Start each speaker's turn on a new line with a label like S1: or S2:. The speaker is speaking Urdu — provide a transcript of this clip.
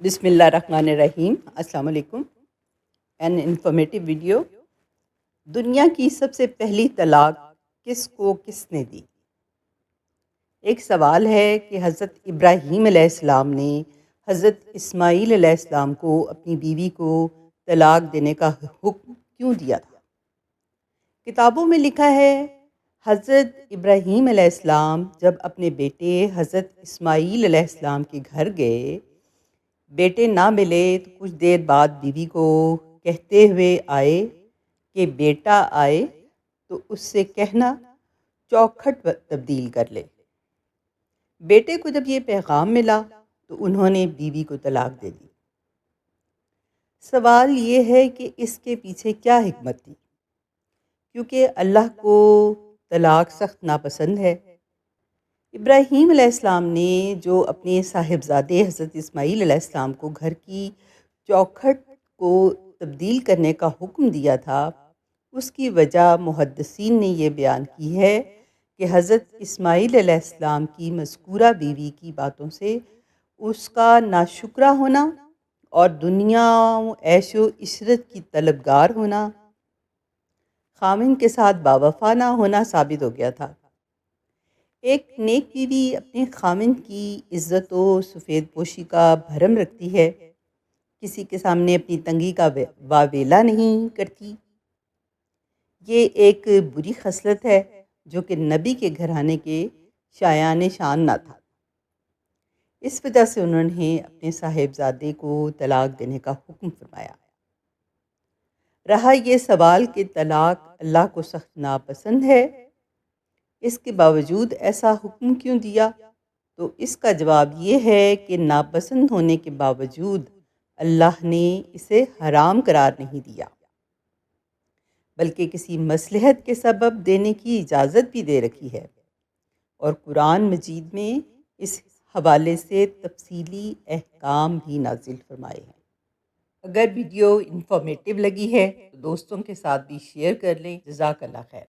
S1: بسم اللہ الرحمن الرحیم۔ السلام علیکم۔ An informative video. دنیا کی سب سے پہلی طلاق کس نے دی؟ ایک سوال ہے کہ حضرت ابراہیم علیہ السلام نے حضرت اسماعیل علیہ السلام کو اپنی بیوی کو طلاق دینے کا حکم کیوں دیا تھا؟ کتابوں میں لکھا ہے حضرت ابراہیم علیہ السلام جب اپنے بیٹے حضرت اسماعیل علیہ السلام کے گھر گئے، بیٹے نہ ملے تو کچھ دیر بعد بیوی کو کہتے ہوئے آئے کہ بیٹا آئے تو اس سے کہنا چوکھٹ تبدیل کر لے۔ بیٹے کو جب یہ پیغام ملا تو انہوں نے بیوی کو طلاق دے دی۔ سوال یہ ہے کہ اس کے پیچھے کیا حکمت تھی؟ کیونکہ اللہ کو طلاق سخت ناپسند ہے۔ ابراہیم علیہ السلام نے جو اپنے صاحبزادے حضرت اسماعیل علیہ السلام کو گھر کی چوکھٹ کو تبدیل کرنے کا حکم دیا تھا، اس کی وجہ محدثین نے یہ بیان کی ہے کہ حضرت اسماعیل علیہ السلام کی مذکورہ بیوی کی باتوں سے اس کا ناشکرہ ہونا اور دنیا عیش و عشرت کی طلبگار ہونا، خامن کے ساتھ باوفا نہ ہونا ثابت ہو گیا تھا۔ ایک نیک بیوی اپنے خامن کی عزت و سفید پوشی کا بھرم رکھتی ہے، کسی کے سامنے اپنی تنگی کا واویلا نہیں کرتی۔ یہ ایک بری خصلت ہے جو کہ نبی کے گھرانے کے شایان شان نہ تھا۔ اس وجہ سے انہوں نے اپنے صاحبزادے کو طلاق دینے کا حکم فرمایا۔ رہا یہ سوال کہ طلاق اللہ کو سخت ناپسند ہے، اس کے باوجود ایسا حکم کیوں دیا؟ تو اس کا جواب یہ ہے کہ ناپسند ہونے کے باوجود اللہ نے اسے حرام قرار نہیں دیا، بلکہ کسی مصلحت کے سبب دینے کی اجازت بھی دے رکھی ہے، اور قرآن مجید میں اس حوالے سے تفصیلی احکام بھی نازل فرمائے ہیں۔ اگر ویڈیو انفارمیٹیو لگی ہے تو دوستوں کے ساتھ بھی شیئر کر لیں۔ جزاک اللہ خیر۔